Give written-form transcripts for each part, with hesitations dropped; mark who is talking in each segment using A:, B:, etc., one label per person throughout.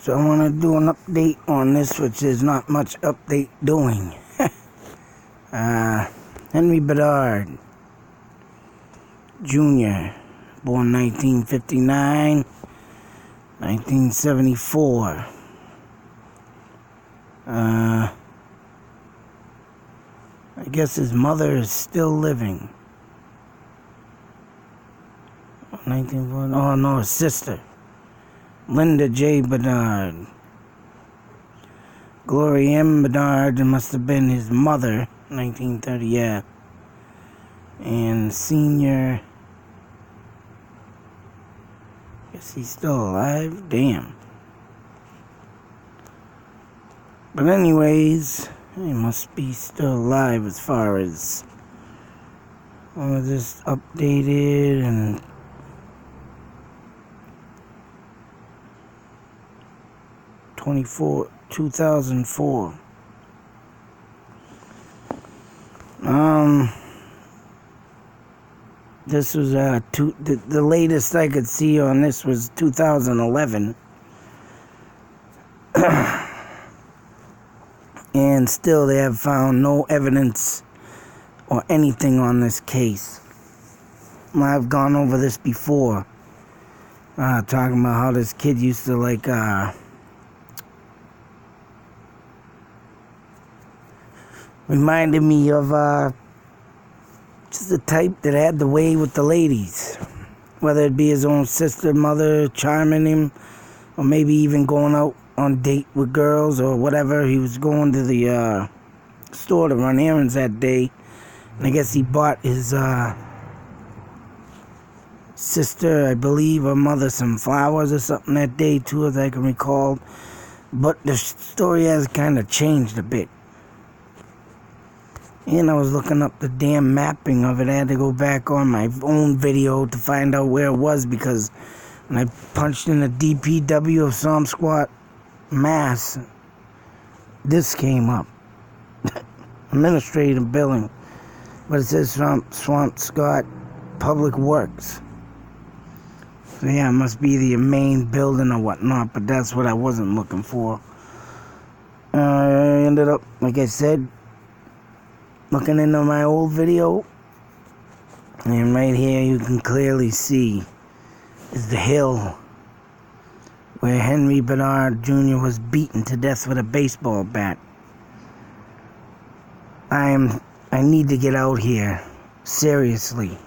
A: So I want to do an update on this, which is not much update doing. Henry Badard Jr., born 1959, 1974. I guess his mother is still living. 1940. Oh no, his sister, Linda J. Badard. Gloria M. Badard must have been his mother, 1930, yeah. And senior, guess he's still alive, damn. But anyways, he must be still alive as far as all of this updated and 2004. This was the latest I could see on this was 2011. And still they have found no evidence or anything on this case. I've gone over this before. Talking about how this kid used to reminded me of just the type that had the way with the ladies. Whether it be his own sister, mother, charming him, or maybe even going out on date with girls or whatever. He was going to the store to run errands that day. And I guess he bought his sister, I believe, or mother some flowers or something that day too, as I can recall. But the story has kind of changed a bit. And I was looking up the damn mapping of it. I had to go back on my own video to find out where it was, because when I punched in the DPW of Swamp Squat, Mass, this came up. Administrative billing. But it says Swamp Squat Public Works. So yeah, it must be the main building or whatnot, but that's what I wasn't looking for. I ended up, like I said, looking into my old video, and right here you can clearly see is the hill where Henry Badard Jr. was beaten to death with a baseball bat. I need to get out here, seriously.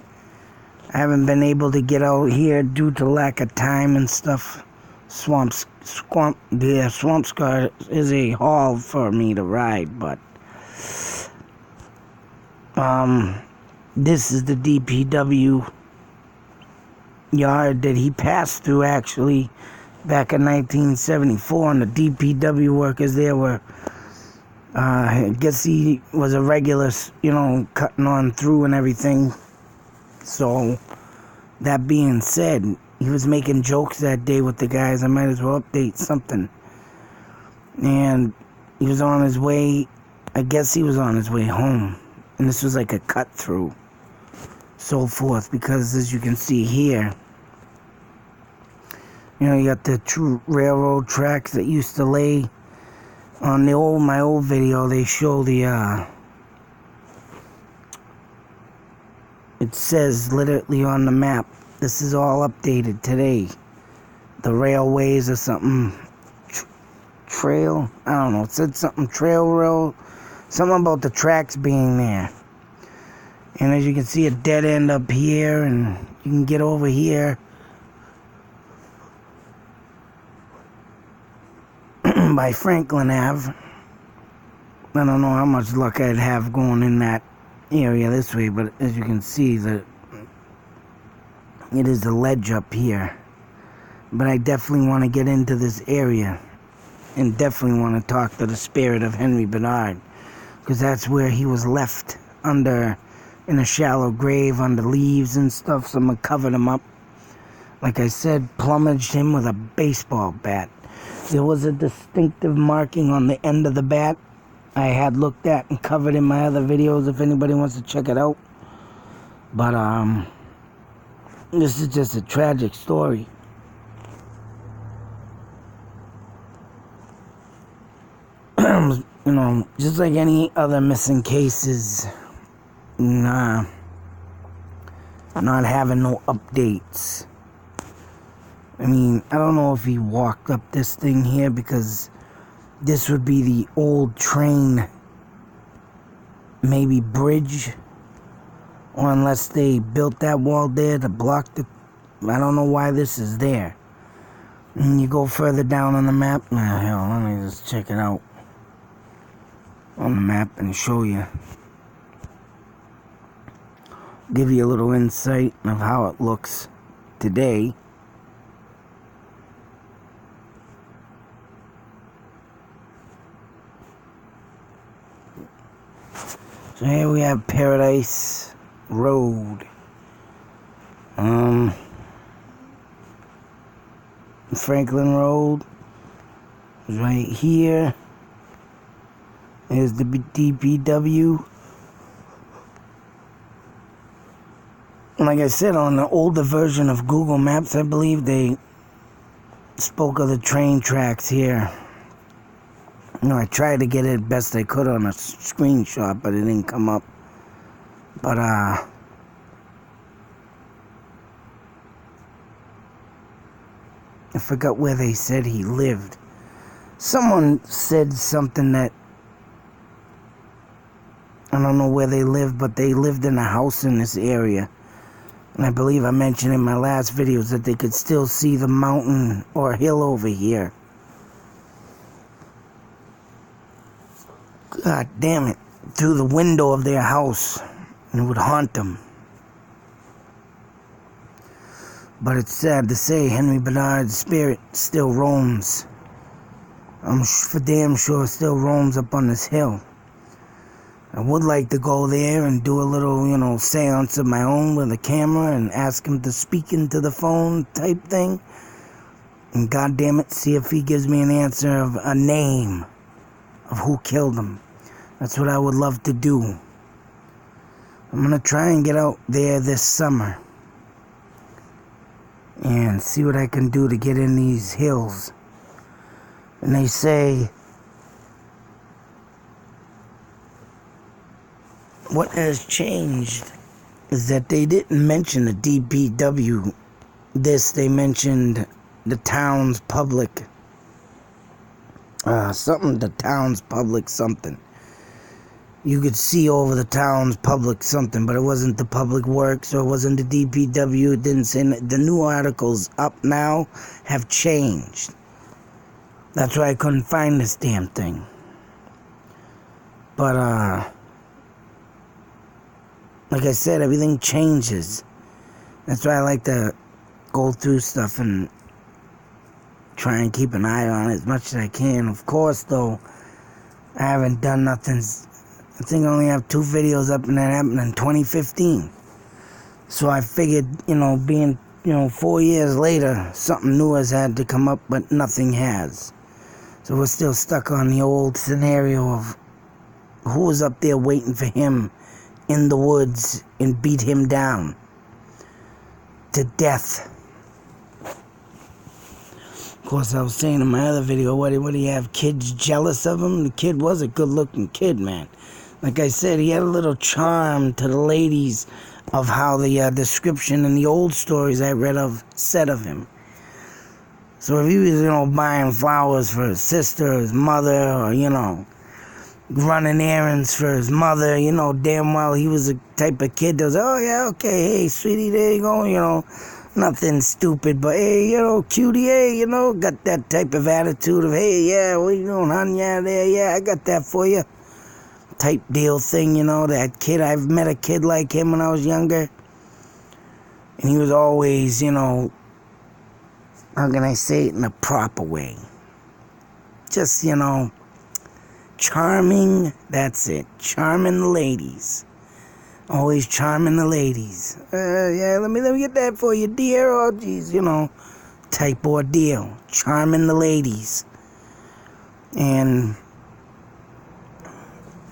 A: I haven't been able to get out here due to lack of time and stuff. Swamp Squat is a haul for me to ride, but this is the DPW yard that he passed through, actually, back in 1974, and the DPW workers there were, I guess he was a regular, cutting on through and everything. So, that being said, he was making jokes that day with the guys. I might as well update something. And he was on his way, I guess he was on his way home. And this was like a cut through, so forth, because as you can see here, you got the true railroad tracks that used to lay on my old video. They show it says literally on the map, this is all updated today. The railways or something, trail, I don't know, it said something rail. Something about the tracks being there. And as you can see, a dead end up here, and you can get over here by Franklin Ave. I don't know how much luck I'd have going in that area this way, but as you can see, it is a ledge up here. But I definitely want to get into this area and definitely want to talk to the spirit of Henry Badard. Because that's where he was left in a shallow grave under leaves and stuff. Someone covered him up. Like I said, plumaged him with a baseball bat. There was a distinctive marking on the end of the bat I had looked at and covered in my other videos if anybody wants to check it out. But this is just a tragic story. You know, just like any other missing cases, not having no updates. I mean, I don't know if he walked up this thing here, because this would be the old train, maybe bridge, or unless they built that wall there to block the... I don't know why this is there. And you go further down on the map. Nah, hell, let me just check it out on the map and show you. Give you a little insight of how it looks today. So here we have Paradise Road. Franklin Road is right here. There's the DPW. Like I said, on the older version of Google Maps, I believe they spoke of the train tracks here. You know, I tried to get it best I could on a screenshot, but it didn't come up. But, I forgot where they said he lived. Someone said something that, I don't know where they live, but they lived in a house in this area. And I believe I mentioned in my last videos that they could still see the mountain or hill over here. God damn it. Through the window of their house. And it would haunt them. But it's sad to say, Henry Badard's spirit still roams. I'm for damn sure still roams up on this hill. I would like to go there and do a little, you know, seance of my own with a camera and ask him to speak into the phone type thing. And goddamn it, see if he gives me an answer of a name of who killed him. That's what I would love to do. I'm gonna try and get out there this summer and see what I can do to get in these hills. And they say, what has changed is that they didn't mention the DPW. They mentioned the town's public. The town's public something. You could see over the town's public something, but it wasn't the public works or it wasn't the DPW. It didn't say. The new articles up now have changed. That's why I couldn't find this damn thing. But, like I said, everything changes. That's why I like to go through stuff and try and keep an eye on it as much as I can. Of course, though, I haven't done nothing. I think I only have 2 videos up, and that happened in 2015. So I figured, being, 4 years later, something new has had to come up, but nothing has. So we're still stuck on the old scenario of who was up there waiting for him in the woods and beat him down to death. Of course, I was saying in my other video, what do you have, kids jealous of him? The kid was a good-looking kid, man. Like I said, he had a little charm to the ladies of how the description in the old stories I read of said of him. So if he was, buying flowers for his sister, his mother, or, running errands for his mother, damn well he was the type of kid that was, oh yeah, okay, hey, sweetie, there you go, nothing stupid, but hey, cutie, hey, got that type of attitude of, hey, yeah, what you doing, hon? Yeah, there, yeah, I got that for you. Type deal thing, that kid. I've met a kid like him when I was younger. And he was always, how can I say it in a proper way? Just, charming, that's it. Charming the ladies. Always charming the ladies. Yeah, let me get that for you, dear. Oh, geez, type ordeal. Charming the ladies. And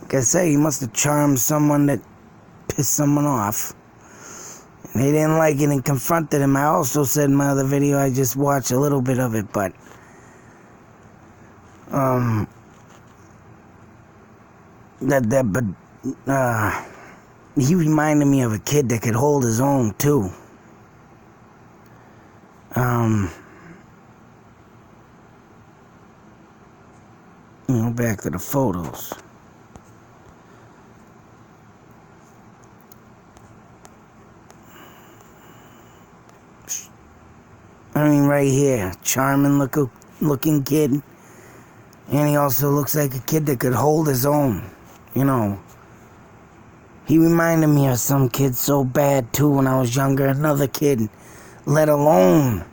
A: like I say, he must have charmed someone that pissed someone off. And they didn't like it and confronted him. I also said in my other video, I just watched a little bit of it, but But he reminded me of a kid that could hold his own too. Back to the photos. I mean, right here, charming looking kid. And he also looks like a kid that could hold his own, He reminded me of some kid so bad, too, when I was younger. Another kid, let alone.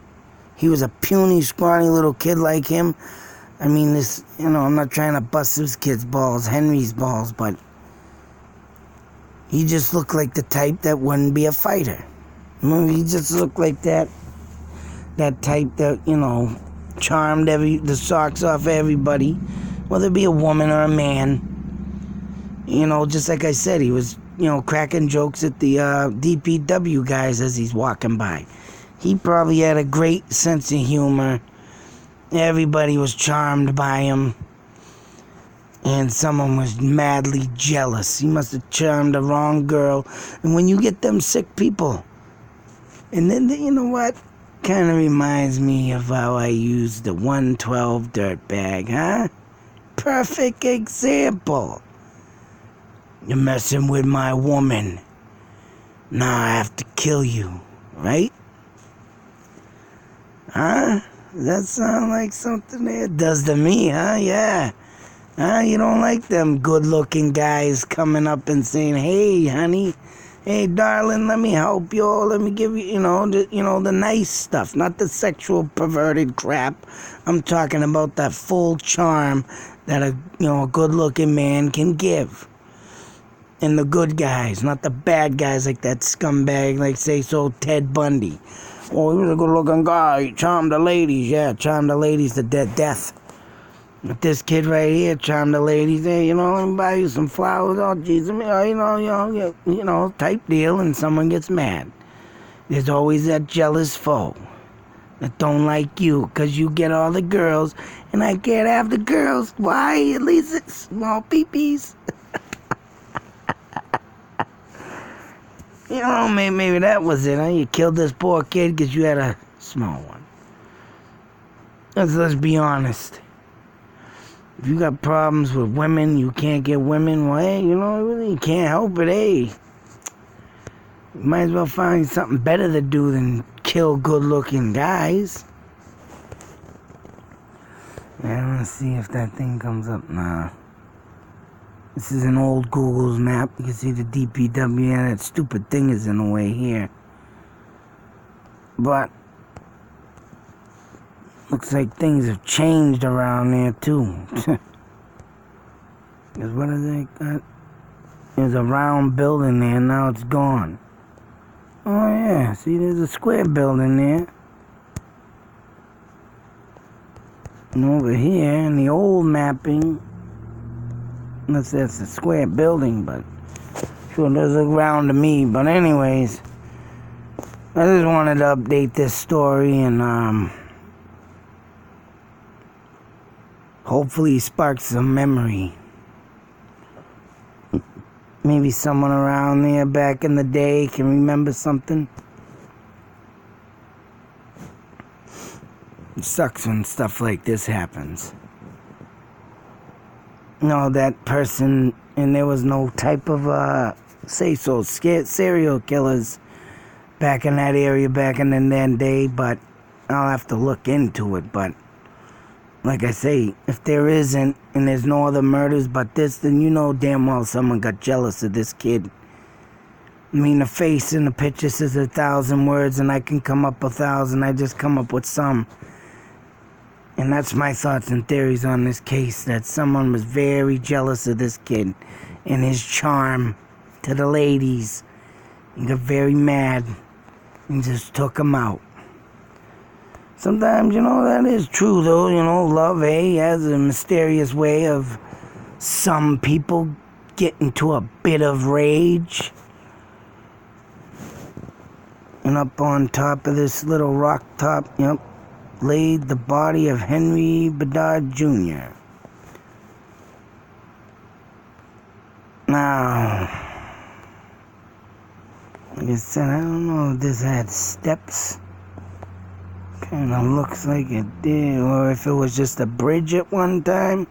A: He was a puny, scrawny little kid like him. I mean, I'm not trying to bust this kid's balls, Henry's balls, but he just looked like the type that wouldn't be a fighter. He just looked like that type that, charmed the socks off everybody, whether it be a woman or a man. Just like I said, he was, cracking jokes at the DPW guys as he's walking by. He probably had a great sense of humor. Everybody was charmed by him. And someone was madly jealous. He must have charmed the wrong girl. And when you get them sick people, and then, you know what? Kind of reminds me of how I used the 112 dirt bag, huh? Perfect example. You're messing with my woman. Now I have to kill you, right? Huh? Does that sound like something it does to me, huh? Yeah. Huh? You don't like them good-looking guys coming up and saying, "Hey, honey, hey, darling, let me help you. Let me give you, the nice stuff, not the sexual perverted crap. I'm talking about that full charm that a good-looking man can give. And the good guys, not the bad guys like that scumbag, like say so Ted Bundy. Oh, he was a good-looking guy. He charmed the ladies. Yeah, charmed the ladies to death. But this kid right here charmed the ladies. Hey, let me buy you some flowers. Oh, Jesus, type deal. And someone gets mad. There's always that jealous foe that don't like you because you get all the girls and I can't have the girls. Why? At least it's small peepees. Maybe that was it, huh? You killed this poor kid because you had a small one. Let's be honest. If you got problems with women, you can't get women, well, hey, you can't help it, hey. You might as well find something better to do than kill good-looking guys. Yeah, let's see if that thing comes up now. This is an old Google's map. You can see the DPW, yeah, that stupid thing is in the way here. But looks like things have changed around there too. Because what is it got? There's a round building there, now it's gone. Oh yeah, see there's a square building there. And over here in the old mapping, unless that's a square building, but sure does look round to me. But anyways, I just wanted to update this story and hopefully spark some memory. Maybe someone around there back in the day can remember something. It sucks when stuff like this happens. That person, and there was no type of, serial killers back in that area back in that day, but I'll have to look into it. But like I say, if there isn't, and there's no other murders but this, then damn well someone got jealous of this kid. I mean, the face in the picture says 1,000 words, and I can come up 1,000. I just come up with some. And that's my thoughts and theories on this case, that someone was very jealous of this kid and his charm to the ladies. He got very mad and just took him out. Sometimes, that is true, though. Love, has a mysterious way of some people getting to a bit of rage. And up on top of this little rock top, laid the body of Henry Badard Jr. Now, like I said, I don't know if this had steps. Kind of looks like it did, or if it was just a bridge at one time.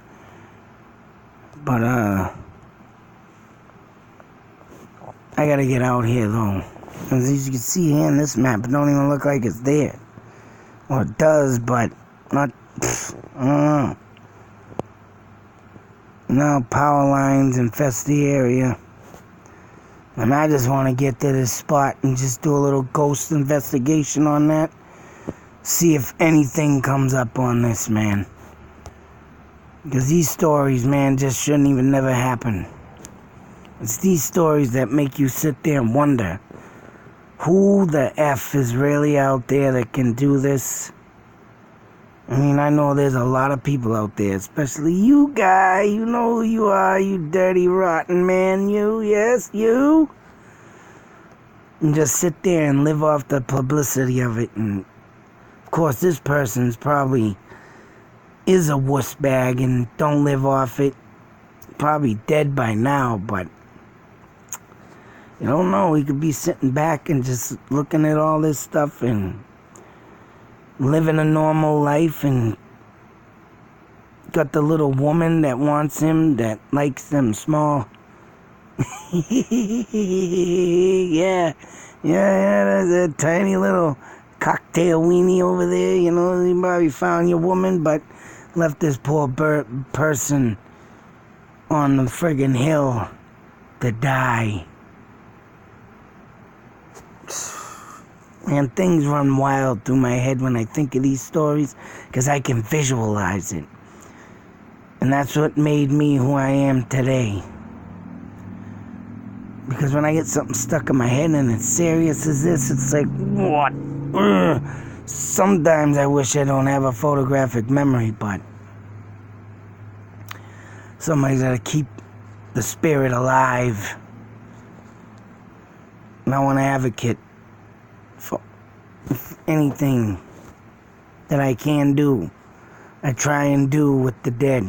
A: But, I gotta get out here, though. As you can see here in this map, it don't even look like it's there. Well, it does, but not, I don't know. Now power lines infest the area. And I just want to get to this spot and just do a little ghost investigation on that. See if anything comes up on this, man. Because these stories, man, just shouldn't even never happen. It's these stories that make you sit there and wonder, who the F is really out there that can do this? I mean, I know there's a lot of people out there, especially you guy. You know who you are, you dirty, rotten man. You, yes, you. And just sit there and live off the publicity of it. And, of course, this person's probably is a wuss bag and don't live off it. Probably dead by now, but you don't know. He could be sitting back and just looking at all this stuff and living a normal life, and got the little woman that wants him, that likes them small. yeah, there's a tiny little cocktail weenie over there. You know, you probably found your woman, but left this poor person on the friggin' hill to die. And things run wild through my head when I think of these stories, because I can visualize it. And that's what made me who I am today. Because when I get something stuck in my head and it's serious as this, it's like, what? Ugh. Sometimes I wish I don't have a photographic memory, but somebody's got to keep the spirit alive. And I want to advocate for anything that I can do, I try and do with the dead.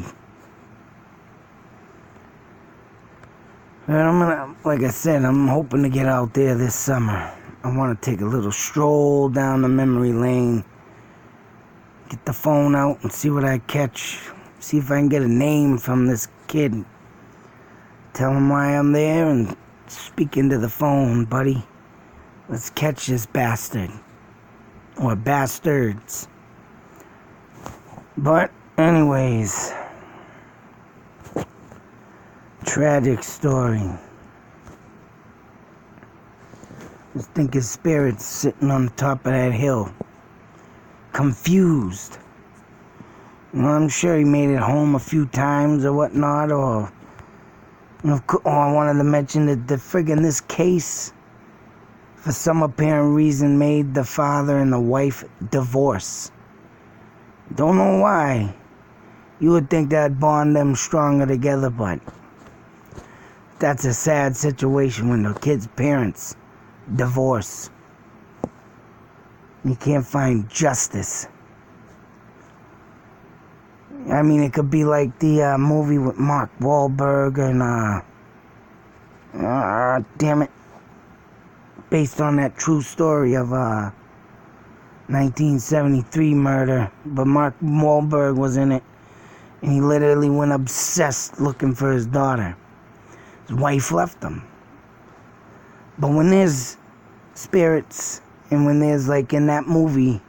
A: And I'm gonna, like I said, I'm hoping to get out there this summer. I want to take a little stroll down the memory lane, get the phone out and see what I catch, see if I can get a name from this kid, tell him why I'm there, and speak into the phone, buddy. Let's catch this bastard. Or bastards. But, anyways. Tragic story. Just think his spirit's sitting on the top of that hill. Confused. You know, I'm sure he made it home a few times or whatnot, or... I wanted to mention that this case, for some apparent reason, made the father and the wife divorce. Don't know why. You would think that'd bond them stronger together, but that's a sad situation when the kid's parents divorce. You can't find justice. I mean, it could be like the movie with Mark Wahlberg and, damn it, based on that true story of 1973 murder, but Mark Wahlberg was in it, and he literally went obsessed looking for his daughter. His wife left him. But when there's spirits, and when there's, like in that movie,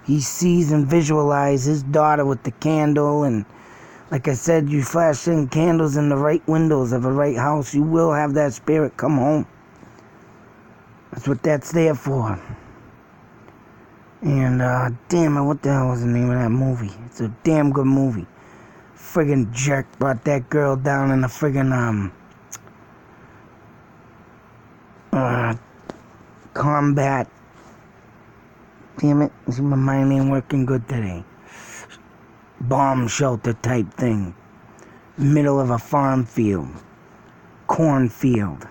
A: he sees and visualizes his daughter with the candle, and like I said, you flash in candles in the right windows of a right house, you will have that spirit come home. That's what that's there for. And, damn it, what the hell was the name of that movie? It's a damn good movie. Friggin' jerk brought that girl down in a friggin', combat. Damn it, my mind ain't working good today. Bomb shelter type thing. Middle of a farm field. Cornfield.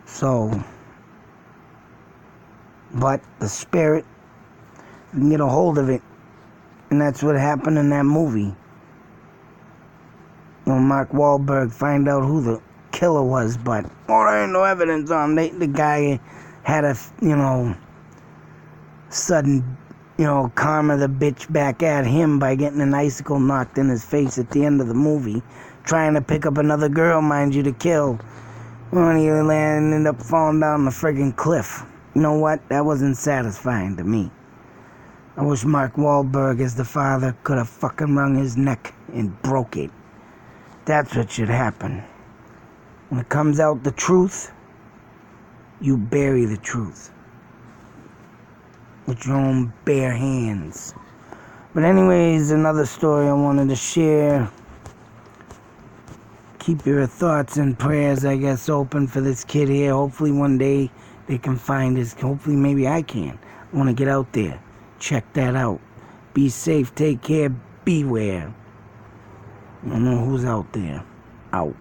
A: So, but the spirit, you can get a hold of it. And that's what happened in that movie. Mark Wahlberg find out who the killer was, but there ain't no evidence on him. The guy had a, sudden, karma the bitch back at him by getting an icicle knocked in his face at the end of the movie, trying to pick up another girl, mind you, to kill. When he ended up falling down the friggin' cliff. You know what? That wasn't satisfying to me. I wish Mark Wahlberg, as the father, could have fucking wrung his neck and broke it. That's what should happen. When it comes out the truth, you bury the truth with your own bare hands. But anyways, another story I wanted to share. Keep your thoughts and prayers, I guess, open for this kid here. Hopefully one day they can find his... Hopefully maybe I can. I want to get out there. Check that out. Be safe, take care, beware. I don't know who's out there. Out.